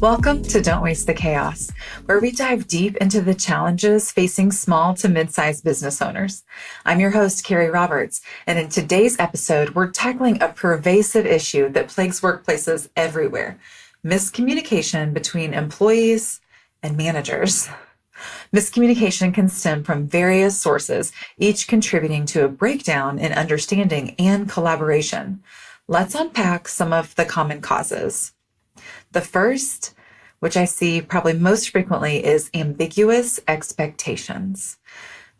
Welcome to Don't Waste the Chaos, where we dive deep into the challenges facing small to mid-sized business owners. I'm your host, Kerri Roberts, and in today's episode, we're tackling a pervasive issue that plagues workplaces everywhere: miscommunication between employees and managers. Miscommunication can stem from various sources, each contributing to a breakdown in understanding and collaboration. Let's unpack some of the common causes. The first, which I see probably most frequently, is ambiguous expectations.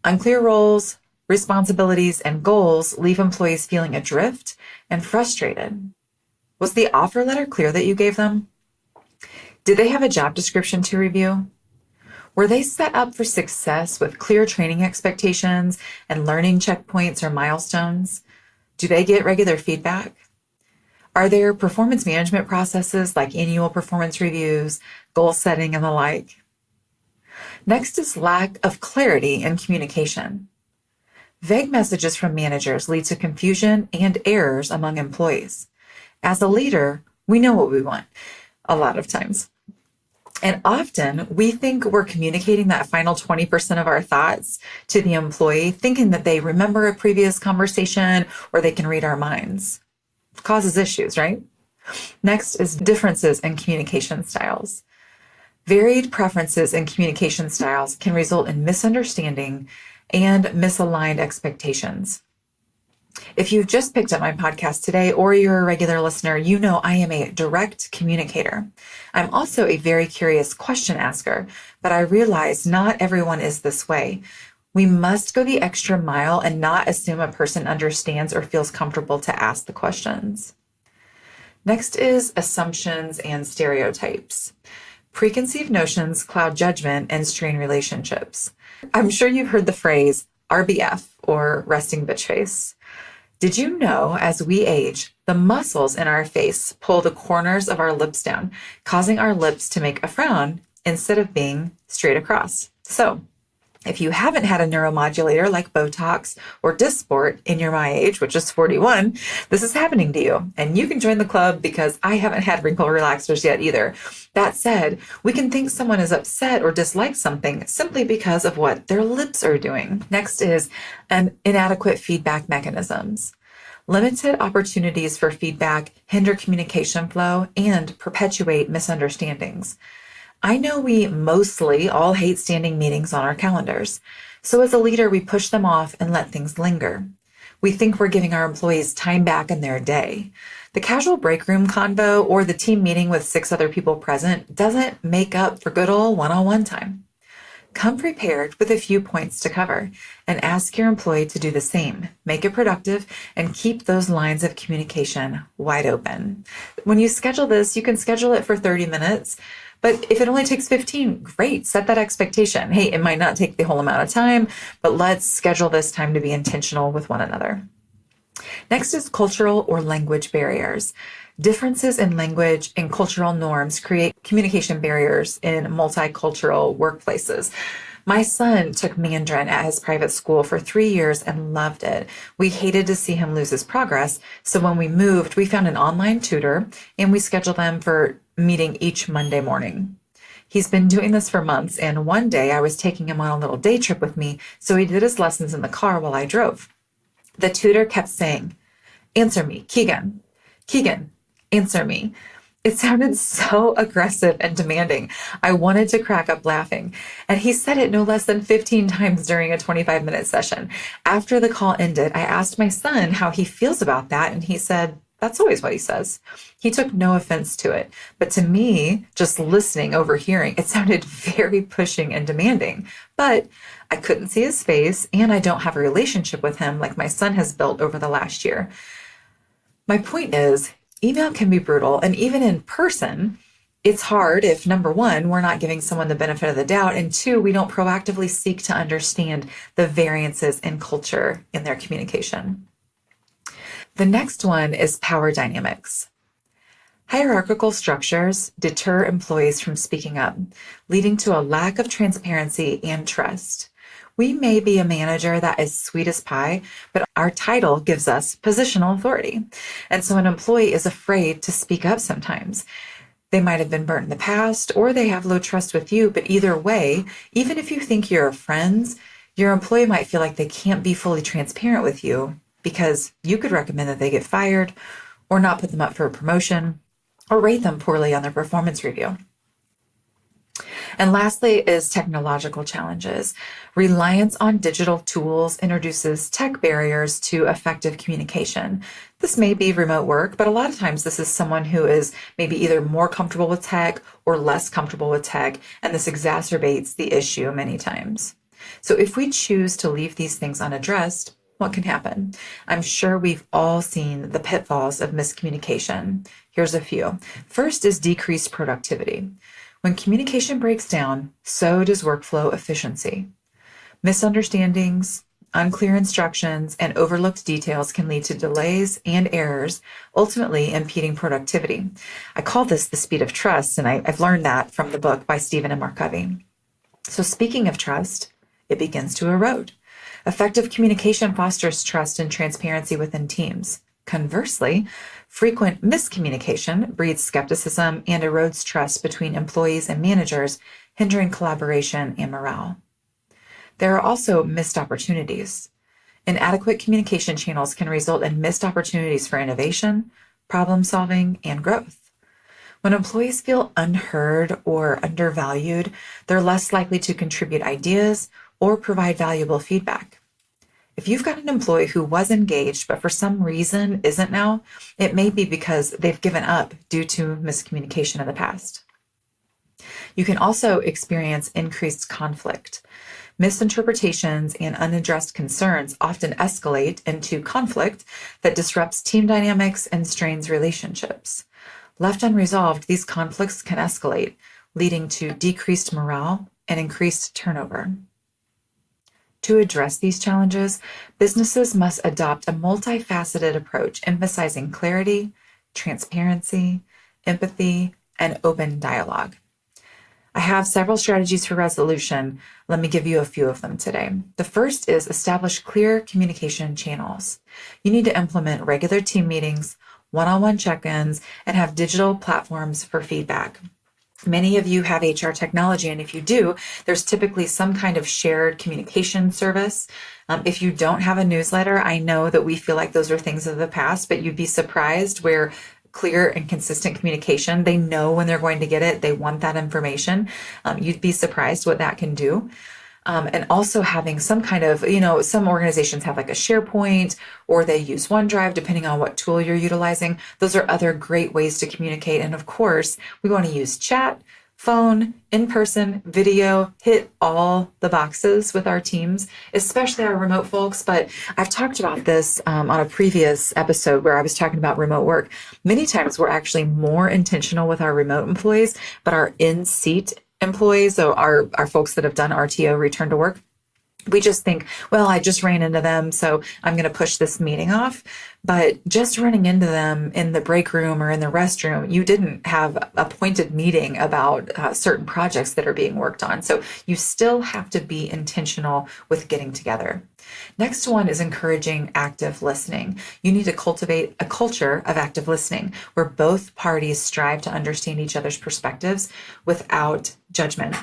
Unclear roles, responsibilities, and goals leave employees feeling adrift and frustrated. Was the offer letter clear that you gave them? Did they have a job description to review? Were they set up for success with clear training expectations and learning checkpoints or milestones? Do they get regular feedback? Are there performance management processes like annual performance reviews, goal setting, and the like? Next is lack of clarity in communication. Vague messages from managers lead to confusion and errors among employees. As a leader, we know what we want a lot of times. And often we think we're communicating that final 20% of our thoughts to the employee, thinking that they remember a previous conversation or they can read our minds. Causes issues, right? Next is differences in communication styles. Varied preferences in communication styles can result in misunderstanding and misaligned expectations. If you've just picked up my podcast today or you're a regular listener, you know I am a direct communicator. I'm also a very curious question asker, but I realize not everyone is this way. We must go the extra mile and not assume a person understands or feels comfortable to ask the questions. Next is assumptions and stereotypes. Preconceived notions cloud judgment and strain relationships. I'm sure you've heard the phrase RBF, or resting bitch face. Did you know as we age, the muscles in our face pull the corners of our lips down, causing our lips to make a frown instead of being straight across? So, if you haven't had a neuromodulator like Botox or Dysport in my age, which is 41, this is happening to you. And you can join the club because I haven't had wrinkle relaxers yet either. That said, we can think someone is upset or dislikes something simply because of what their lips are doing. Next is inadequate feedback mechanisms. Limited opportunities for feedback hinder communication flow and perpetuate misunderstandings. I know we mostly all hate standing meetings on our calendars. So as a leader, we push them off and let things linger. We think we're giving our employees time back in their day. The casual break room convo or the team meeting with 6 other people present doesn't make up for good old one-on-one time. Come prepared with a few points to cover and ask your employee to do the same. Make it productive and keep those lines of communication wide open. When you schedule this, you can schedule it for 30 minutes. But if it only takes 15, great, set that expectation. Hey, it might not take the whole amount of time, but let's schedule this time to be intentional with one another. Next is cultural or language barriers. Differences in language and cultural norms create communication barriers in multicultural workplaces. My son took Mandarin at his private school for 3 years and loved it. We hated to see him lose his progress, so when we moved, we found an online tutor and we scheduled them for meeting each Monday morning. He's been doing this for months, and one day I was taking him on a little day trip with me, so he did his lessons in the car while I drove. The tutor kept saying, "Answer me, Keegan. Keegan, answer me." It sounded so aggressive and demanding. I wanted to crack up laughing. And he said it no less than 15 times during a 25-minute session. After the call ended, I asked my son how he feels about that, and he said, that's always what he says. He took no offense to it. But to me, just listening, overhearing, it sounded very pushing and demanding. But I couldn't see his face, and I don't have a relationship with him like my son has built over the last year. My point is, email can be brutal, and even in person, it's hard if, number one, we're not giving someone the benefit of the doubt, and two, we don't proactively seek to understand the variances in culture in their communication. The next one is power dynamics. Hierarchical structures deter employees from speaking up, leading to a lack of transparency and trust. We may be a manager that is sweet as pie, but our title gives us positional authority. And so an employee is afraid to speak up sometimes. They might have been burnt in the past, or they have low trust with you. But either way, even if you think you're friends, your employee might feel like they can't be fully transparent with you because you could recommend that they get fired or not put them up for a promotion or rate them poorly on their performance review. And lastly is technological challenges. Reliance on digital tools introduces tech barriers to effective communication. This may be remote work, but a lot of times this is someone who is maybe either more comfortable with tech or less comfortable with tech, and this exacerbates the issue many times. So if we choose to leave these things unaddressed, what can happen? I'm sure we've all seen the pitfalls of miscommunication. Here's a few. First is decreased productivity. When communication breaks down, so does workflow efficiency. Misunderstandings, unclear instructions, and overlooked details can lead to delays and errors, ultimately impeding productivity. I call this the speed of trust, and I've learned that from the book by Stephen and Mark Covey. So speaking of trust, it begins to erode. Effective communication fosters trust and transparency within teams. Conversely, frequent miscommunication breeds skepticism and erodes trust between employees and managers, hindering collaboration and morale. There are also missed opportunities. Inadequate communication channels can result in missed opportunities for innovation, problem solving, and growth. When employees feel unheard or undervalued, they're less likely to contribute ideas or provide valuable feedback. If you've got an employee who was engaged, but for some reason isn't now, it may be because they've given up due to miscommunication in the past. You can also experience increased conflict. Misinterpretations and unaddressed concerns often escalate into conflict that disrupts team dynamics and strains relationships. Left unresolved, these conflicts can escalate, leading to decreased morale and increased turnover. To address these challenges, businesses must adopt a multifaceted approach, emphasizing clarity, transparency, empathy, and open dialogue. I have several strategies for resolution. Let me give you a few of them today. The first is establish clear communication channels. You need to implement regular team meetings, one-on-one check-ins, and have digital platforms for feedback. Many of you have HR technology, and if you do, there's typically some kind of shared communication service. If you don't have a newsletter, I know that we feel like those are things of the past, but you'd be surprised where clear and consistent communication, they know when they're going to get it, they want that information. You'd be surprised what that can do. And also having some kind of, some organizations have like a SharePoint or they use OneDrive, depending on what tool you're utilizing. Those are other great ways to communicate. And of course, we want to use chat, phone, in-person, video, hit all the boxes with our teams, especially our remote folks. But I've talked about this on a previous episode where I was talking about remote work. Many times we're actually more intentional with our remote employees, but our in-seat employees, so our folks that have done RTO, return to work, we just think, well, I just ran into them, so I'm going to push this meeting off. But just running into them in the break room or in the restroom, you didn't have a pointed meeting about certain projects that are being worked on. So you still have to be intentional with getting together. Next one is encouraging active listening. You need to cultivate a culture of active listening where both parties strive to understand each other's perspectives without judgment.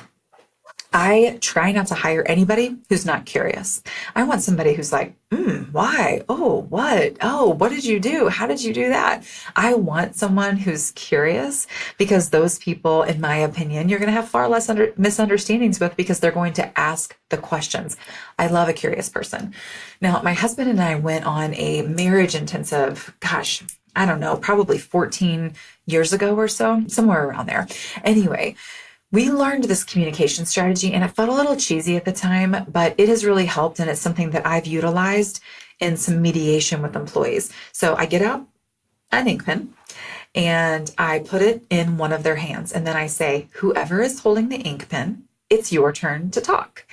I try not to hire anybody who's not curious. I want somebody who's like, why? Oh, what? Oh, what did you do? How did you do that? I want someone who's curious because those people, in my opinion, you're going to have far less misunderstandings with because they're going to ask the questions. I love a curious person. Now, my husband and I went on a marriage intensive, I don't know, probably 14 years ago or so, somewhere around there. Anyway, we learned this communication strategy and it felt a little cheesy at the time, but it has really helped. And it's something that I've utilized in some mediation with employees. So I get out an ink pen and I put it in one of their hands. And then I say, whoever is holding the ink pen, it's your turn to talk.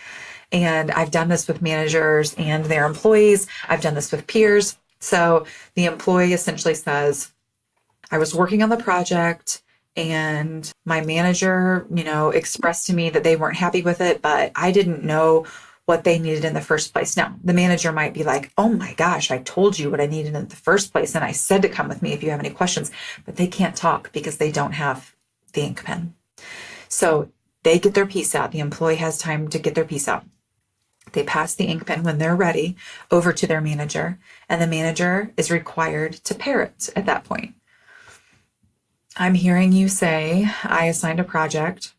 And I've done this with managers and their employees. I've done this with peers. So the employee essentially says, I was working on the project and my manager, expressed to me that they weren't happy with it, but I didn't know what they needed in the first place. Now, the manager might be like, oh my gosh, I told you what I needed in the first place. And I said to come with me if you have any questions, but they can't talk because they don't have the ink pen. So they get their piece out. The employee has time to get their piece out. They pass the ink pen when they're ready over to their manager, and the manager is required to pair it at that point. I'm hearing you say, I assigned a project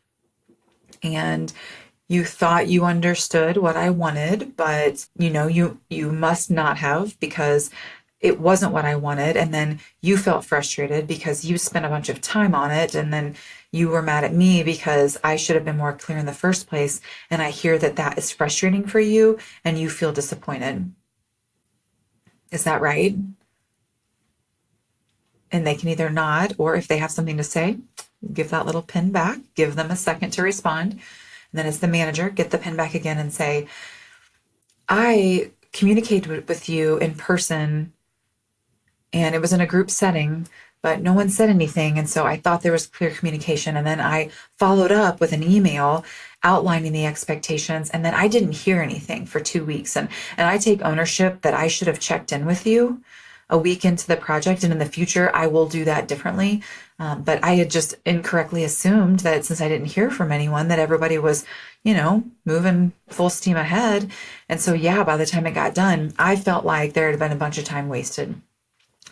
and you thought you understood what I wanted, but you must not have, because it wasn't what I wanted. And then you felt frustrated because you spent a bunch of time on it. And then you were mad at me because I should have been more clear in the first place. And I hear that that is frustrating for you and you feel disappointed. Is that right? And they can either nod, or if they have something to say, give that little pin back, give them a second to respond. And then as the manager, get the pin back again and say, I communicated with you in person and it was in a group setting, but no one said anything. And so I thought there was clear communication. And then I followed up with an email outlining the expectations. And then I didn't hear anything for 2 weeks. And I take ownership that I should have checked in with you a week into the project. And in the future, I will do that differently. But I had just incorrectly assumed that since I didn't hear from anyone, that everybody was, moving full steam ahead. And so, by the time it got done, I felt like there had been a bunch of time wasted.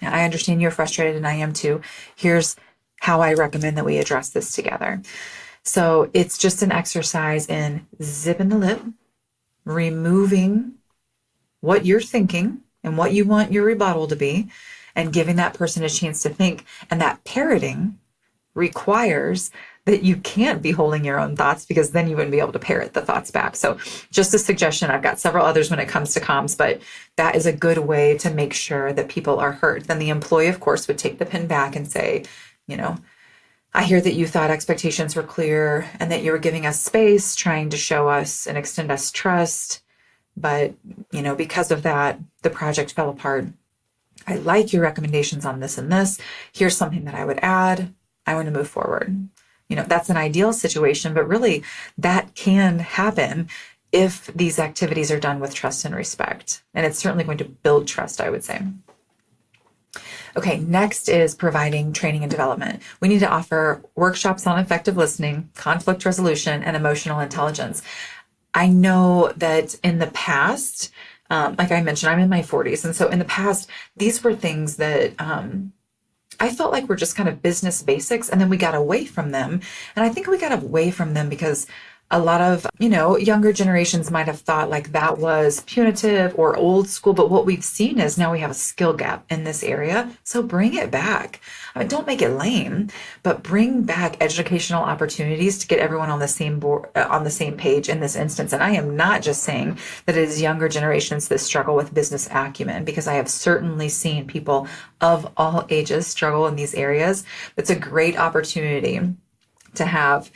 Now, I understand you're frustrated, and I am too. Here's how I recommend that we address this together. So it's just an exercise in zipping the lip, removing what you're thinking and what you want your rebuttal to be, and giving that person a chance to think. And that parroting requires that you can't be holding your own thoughts, because then you wouldn't be able to parrot the thoughts back. So just a suggestion. I've got several others when it comes to comms, but that is a good way to make sure that people are heard. Then the employee, of course, would take the pin back and say, I hear that you thought expectations were clear and that you were giving us space, trying to show us and extend us trust. But, because of that, the project fell apart. I like your recommendations on this and this. Here's something that I would add. I want to move forward. That's an ideal situation, but really that can happen if these activities are done with trust and respect. And it's certainly going to build trust, I would say. Okay, next is providing training and development. We need to offer workshops on effective listening, conflict resolution, and emotional intelligence. I know that in the past, like I mentioned, I'm in my 40s. And so in the past, these were things that I felt like were just kind of business basics. And then we got away from them. And I think we got away from them because a lot of, younger generations might have thought like that was punitive or old school. But what we've seen is now we have a skill gap in this area. So bring it back. I mean, don't make it lame, but bring back educational opportunities to get everyone on the same board, on the same page in this instance. And I am not just saying that it is younger generations that struggle with business acumen, because I have certainly seen people of all ages struggle in these areas. It's a great opportunity to have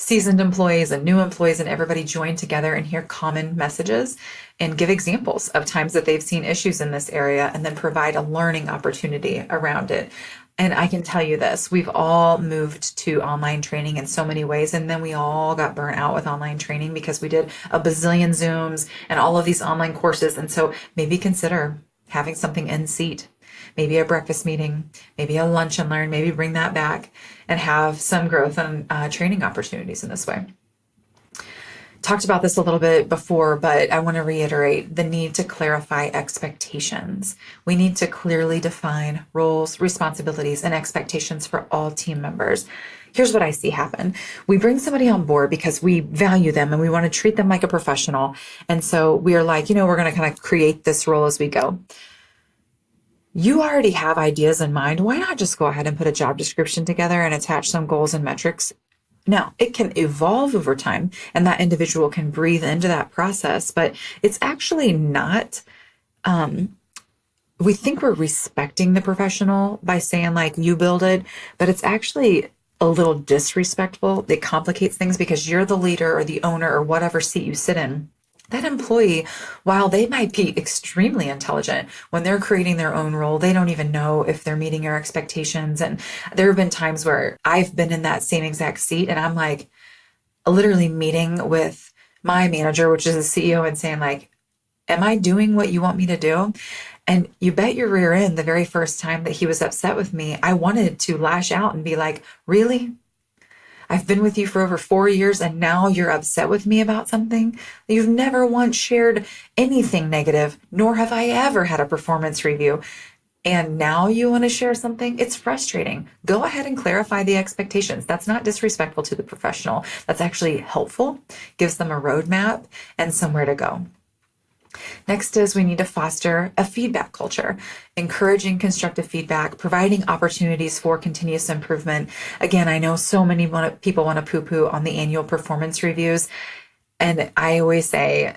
seasoned employees and new employees and everybody join together and hear common messages and give examples of times that they've seen issues in this area, and then provide a learning opportunity around it. And I can tell you this, we've all moved to online training in so many ways. And then we all got burnt out with online training because we did a bazillion Zooms and all of these online courses. And so maybe consider having something in seat. Maybe a breakfast meeting, maybe a lunch and learn, maybe bring that back and have some growth and training opportunities in this way. Talked about this a little bit before, but I want to reiterate the need to clarify expectations. We need to clearly define roles, responsibilities, and expectations for all team members. Here's what I see happen. We bring somebody on board because we value them and we want to treat them like a professional. And so we are like, we're going to kind of create this role as we go. You already have ideas in mind. Why not just go ahead and put a job description together and attach some goals and metrics? Now, it can evolve over time and that individual can breathe into that process, but it's actually not, we think we're respecting the professional by saying like, you build it, but it's actually a little disrespectful. It complicates things because you're the leader or the owner or whatever seat you sit in. That employee, while they might be extremely intelligent, when they're creating their own role, they don't even know if they're meeting your expectations. And there have been times where I've been in that same exact seat and I'm like literally meeting with my manager, which is a CEO, and saying like, am I doing what you want me to do? And you bet your rear end, the very first time that he was upset with me, I wanted to lash out and be like, really? I've been with you for over 4 years and now you're upset with me about something. You've never once shared anything negative, nor have I ever had a performance review. And now you want to share something? It's frustrating. Go ahead and clarify the expectations. That's not disrespectful to the professional. That's actually helpful, gives them a roadmap and somewhere to go. Next is we need to foster a feedback culture, encouraging constructive feedback, providing opportunities for continuous improvement. Again, I know so many people want to poo-poo on the annual performance reviews. And I always say,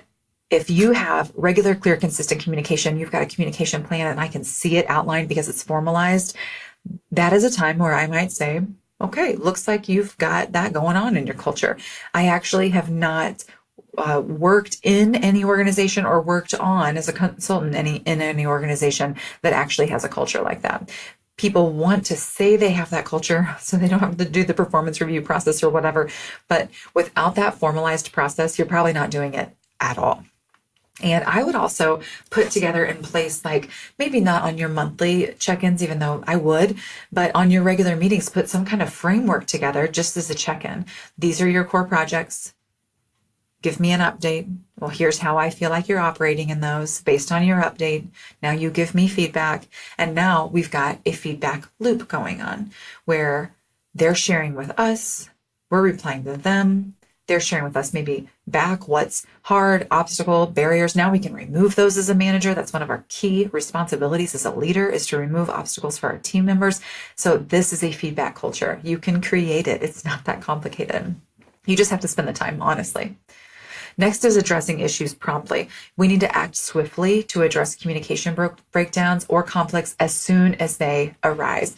if you have regular, clear, consistent communication, you've got a communication plan and I can see it outlined because it's formalized, that is a time where I might say, okay, looks like you've got that going on in your culture. I actually have not worked in any organization or worked on as a consultant in any organization that actually has a culture like that. People want to say they have that culture so they don't have to do the performance review process or whatever. But without that formalized process, you're probably not doing it at all. And I would also put together in place, like maybe not on your monthly check-ins, even though I would, but on your regular meetings, put some kind of framework together just as a check-in. These are your core projects. Give me an update. Well, here's how I feel like you're operating in those based on your update. Now you give me feedback. And now we've got a feedback loop going on where they're sharing with us, we're replying to them. They're sharing with us maybe back what's hard, obstacle, barriers. Now we can remove those as a manager. That's one of our key responsibilities as a leader, is to remove obstacles for our team members. So this is a feedback culture. You can create it. It's not that complicated. You just have to spend the time, honestly. Next is addressing issues promptly. We need to act swiftly to address communication breakdowns or conflicts as soon as they arise.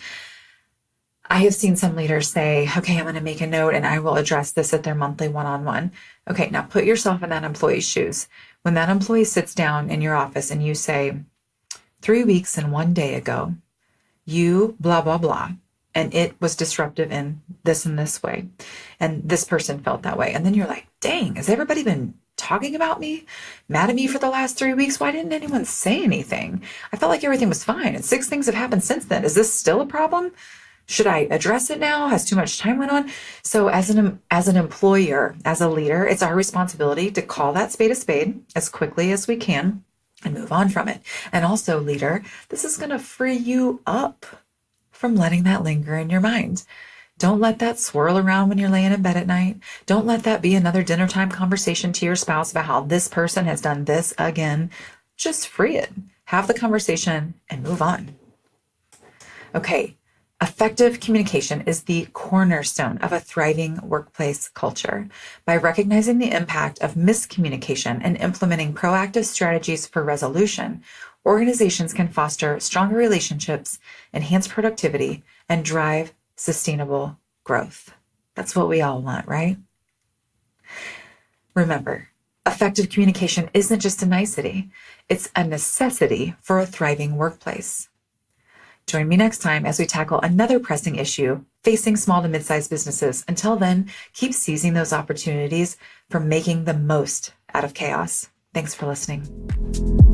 I have seen some leaders say, okay, I'm going to make a note and I will address this at their monthly one-on-one. Okay, now put yourself in that employee's shoes. When that employee sits down in your office and you say, 3 weeks and 1 day ago, you blah, blah, blah, and it was disruptive in this and this way, and this person felt that way. And then you're like, dang, has everybody been talking about me, mad at me for the last 3 weeks? Why didn't anyone say anything? I felt like everything was fine, and 6 things have happened since then. Is this still a problem? Should I address it now? Has too much time went on? So as an employer, as a leader, it's our responsibility to call that spade a spade as quickly as we can and move on from it. And also, leader, this is going to free you up from letting that linger in your mind. Don't let that swirl around when you're laying in bed at night. Don't let that be another dinner time conversation to your spouse about how this person has done this again. Just free it. Have the conversation and move on. Okay. Effective communication is the cornerstone of a thriving workplace culture. By recognizing the impact of miscommunication and implementing proactive strategies for resolution, organizations can foster stronger relationships, enhance productivity, and drive sustainable growth. That's what we all want, right? Remember, effective communication isn't just a nicety, it's a necessity for a thriving workplace. Join me next time as we tackle another pressing issue facing small to mid-sized businesses. Until then, keep seizing those opportunities for making the most out of chaos. Thanks for listening.